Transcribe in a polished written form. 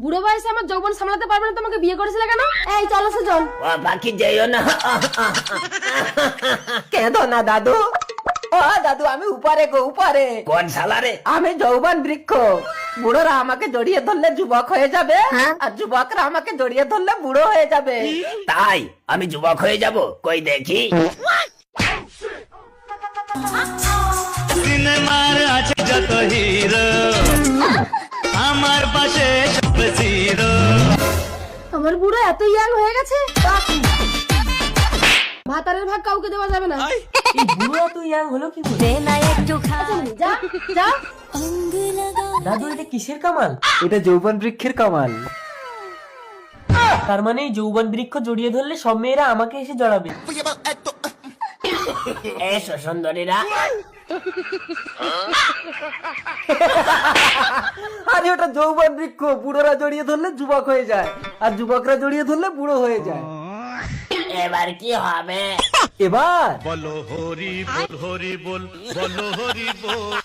বুড়ো বয়সে আমার যৌবন সামলাতে পারবে না, তোমাকে বিয়ে করেছিলে কেন? এই চলো সুজন। ও বাকি যেও না। কেঁদো না দাদু। ও দাদু, আমি উপরে গো, উপরে। কোন শালা রে? আমি যৌবন বৃক্ষ। বুড়োরা আমাকে জড়িয়ে ধরলে যুবক হয়ে যাবে, আর যুবকরা আমাকে জড়িয়ে ধরলে বুড়ো হয়ে যাবে। তাই আমি যুবক হয়ে যাব? কই দেখি। সিনেমার আছে যত হিরো, আমার পাশে সব জিরো। আমার বুড়ো এত ইয়াং হয়ে গেছে, ভাতারের ভাগ কাউকে দেওয়া যাবে না। এই বুড়ো তো ইয়াং হলো কি করে? যা যা। দাদু, এটা কিসের কামাল? এটা যৌবন বৃক্ষের কামাল। তার মানে এই যৌবন বৃক্ষ জড়িয়ে ধরলে সব মেয়েরা আমাকে এসে জড়াবে। এসো সুন্দরীরা। আরে ওটা যৌবন বৃক্ষ, বুড়োরা জড়িয়ে ধরলে যুবক হয়ে যায়, আর যুবকরা জড়িয়ে ধরলে বুড়ো হয়ে যায়। এবার কি হবে? এবার বলো হরি বল, হরি বল, বলো হরি বল।